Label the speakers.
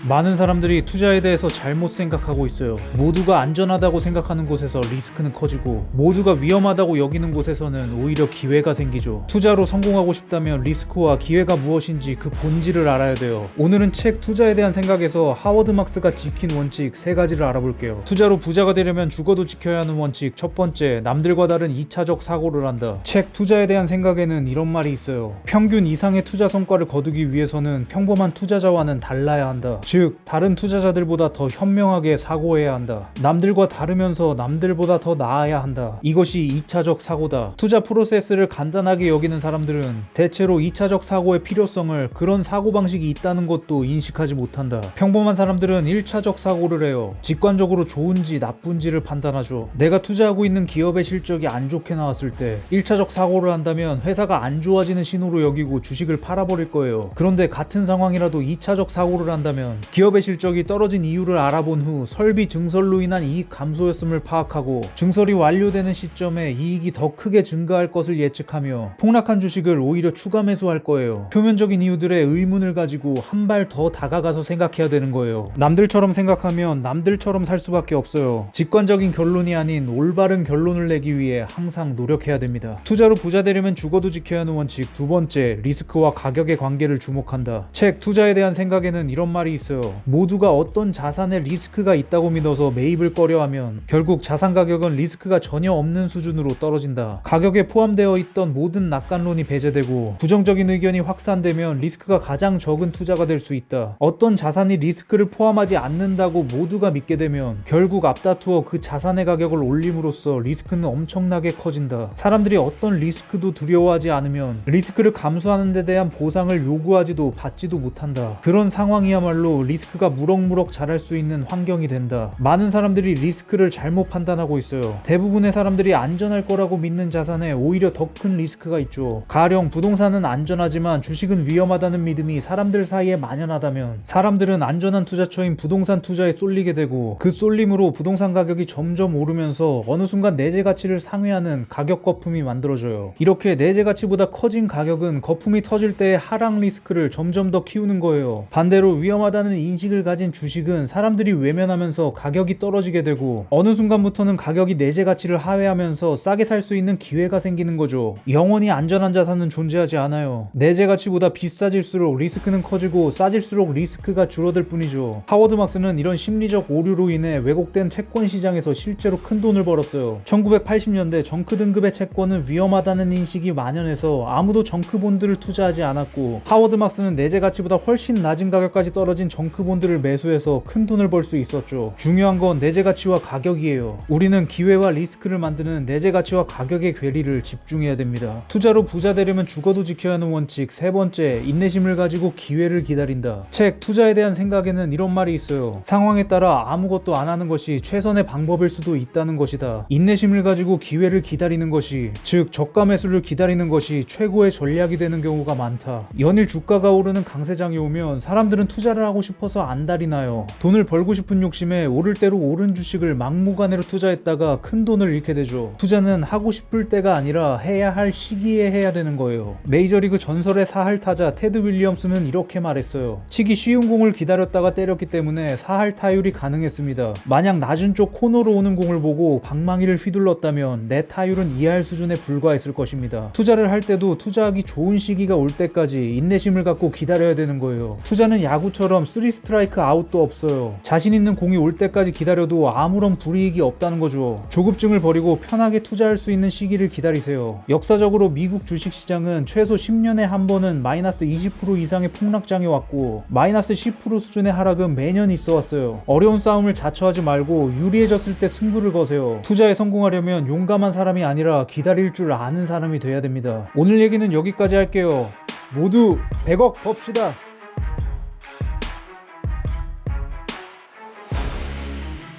Speaker 1: 많은 사람들이 투자에 대해서 잘못 생각하고 있어요. 모두가 안전하다고 생각하는 곳에서 리스크는 커지고 모두가 위험하다고 여기는 곳에서는 오히려 기회가 생기죠. 투자로 성공하고 싶다면 리스크와 기회가 무엇인지 그 본질을 알아야 돼요. 오늘은 책 투자에 대한 생각에서 하워드 막스가 지킨 원칙 3가지를 알아볼게요. 투자로 부자가 되려면 죽어도 지켜야 하는 원칙 첫 번째, 남들과 다른 2차적 사고를 한다. 책 투자에 대한 생각에는 이런 말이 있어요. 평균 이상의 투자 성과를 거두기 위해서는 평범한 투자자와는 달라야 한다. 즉 다른 투자자들보다 더 현명하게 사고해야 한다. 남들과 다르면서 남들보다 더 나아야 한다. 이것이 2차적 사고다. 투자 프로세스를 간단하게 여기는 사람들은 대체로 2차적 사고의 필요성을, 그런 사고방식이 있다는 것도 인식하지 못한다. 평범한 사람들은 1차적 사고를 해요. 직관적으로 좋은지 나쁜지를 판단하죠. 내가 투자하고 있는 기업의 실적이 안 좋게 나왔을 때 1차적 사고를 한다면 회사가 안 좋아지는 신호로 여기고 주식을 팔아버릴 거예요. 그런데 같은 상황이라도 2차적 사고를 한다면 기업의 실적이 떨어진 이유를 알아본 후 설비 증설로 인한 이익 감소였음을 파악하고 증설이 완료되는 시점에 이익이 더 크게 증가할 것을 예측하며 폭락한 주식을 오히려 추가 매수할 거예요. 표면적인 이유들에 의문을 가지고 한 발 더 다가가서 생각해야 되는 거예요. 남들처럼 생각하면 남들처럼 살 수밖에 없어요. 직관적인 결론이 아닌 올바른 결론을 내기 위해 항상 노력해야 됩니다. 투자로 부자 되려면 죽어도 지켜야 하는 원칙 두 번째, 리스크와 가격의 관계를 주목한다. 책 투자에 대한 생각에는 이런 말이 있어요. 모두가 어떤 자산에 리스크가 있다고 믿어서 매입을 꺼려하면 결국 자산 가격은 리스크가 전혀 없는 수준으로 떨어진다. 가격에 포함되어 있던 모든 낙관론이 배제되고 부정적인 의견이 확산되면 리스크가 가장 적은 투자가 될 수 있다. 어떤 자산이 리스크를 포함하지 않는다고 모두가 믿게 되면 결국 앞다투어 그 자산의 가격을 올림으로써 리스크는 엄청나게 커진다. 사람들이 어떤 리스크도 두려워하지 않으면 리스크를 감수하는 데 대한 보상을 요구하지도 받지도 못한다. 그런 상황이야말로 리스크가 무럭무럭 자랄 수 있는 환경이 된다. 많은 사람들이 리스크를 잘못 판단하고 있어요. 대부분의 사람들이 안전할 거라고 믿는 자산에 오히려 더 큰 리스크가 있죠. 가령 부동산은 안전하지만 주식은 위험하다는 믿음이 사람들 사이에 만연하다면 사람들은 안전한 투자처인 부동산 투자에 쏠리게 되고 그 쏠림으로 부동산 가격이 점점 오르면서 어느 순간 내재 가치를 상회하는 가격 거품이 만들어져요. 이렇게 내재 가치보다 커진 가격은 거품이 터질 때의 하락 리스크를 점점 더 키우는 거예요. 반대로 위험하다는 인식을 가진 주식은 사람들이 외면하면서 가격이 떨어지게 되고 어느 순간부터는 가격이 내재 가치를 하회하면서 싸게 살 수 있는 기회가 생기는 거죠. 영원히 안전한 자산은 존재하지 않아요. 내재 가치보다 비싸질수록 리스크는 커지고 싸질수록 리스크가 줄어들 뿐이죠. 하워드 막스는 이런 심리적 오류로 인해 왜곡된 채권 시장에서 실제로 큰 돈을 벌었어요. 1980년대 정크 등급의 채권은 위험하다는 인식이 만연해서 아무도 정크 본드를 투자하지 않았고 하워드 막스는 내재 가치보다 훨씬 낮은 가격까지 떨어진 정크 본드를 매수해서 큰 돈을 벌 수 있었죠. 중요한 건 내재 가치와 가격이에요. 우리는 기회와 리스크를 만드는 내재 가치와 가격의 괴리를 집중해야 됩니다. 투자로 부자 되려면 죽어도 지켜야 하는 원칙 세 번째, 인내심을 가지고 기회를 기다린다. 책 투자에 대한 생각에는 이런 말이 있어요. 상황에 따라 아무것도 안 하는 것이 최선의 방법일 수도 있다는 것이다. 인내심을 가지고 기회를 기다리는 것이, 즉 저가 매수를 기다리는 것이 최고의 전략이 되는 경우가 많다. 연일 주가가 오르는 강세장이 오면 사람들은 투자를 하고 싶어서 안달이 나요. 돈을 벌고 싶은 욕심에 오를 대로 오른 주식을 막무가내로 투자했다가 큰 돈을 잃게 되죠. 투자는 하고 싶을 때가 아니라 해야 할 시기에 해야 되는 거예요. 메이저리그 전설의 사할 타자 테드 윌리엄스는 이렇게 말했어요. 치기 쉬운 공을 기다렸다가 때렸기 때문에 사할 타율이 가능했습니다. 만약 낮은 쪽 코너로 오는 공을 보고 방망이를 휘둘렀다면 내 타율은 이해할 수준에 불과했을 것입니다. 투자를 할 때도 투자하기 좋은 시기가 올 때까지 인내심을 갖고 기다려야 되는 거예요. 투자는 야구처럼 3 스트라이크 아웃도 없어요. 자신 있는 공이 올 때까지 기다려도 아무런 불이익이 없다는 거죠. 조급증을 버리고 편하게 투자할 수 있는 시기를 기다리세요. 역사적으로 미국 주식시장은 최소 10년에 한 번은 마이너스 20% 이상의 폭락장이 왔고 마이너스 10% 수준의 하락은 매년 있어 왔어요. 어려운 싸움을 자처하지 말고 유리해졌을 때 승부를 거세요. 투자에 성공하려면 용감한 사람이 아니라 기다릴 줄 아는 사람이 돼야 됩니다. 오늘 얘기는 여기까지 할게요. 모두 100억 법시다.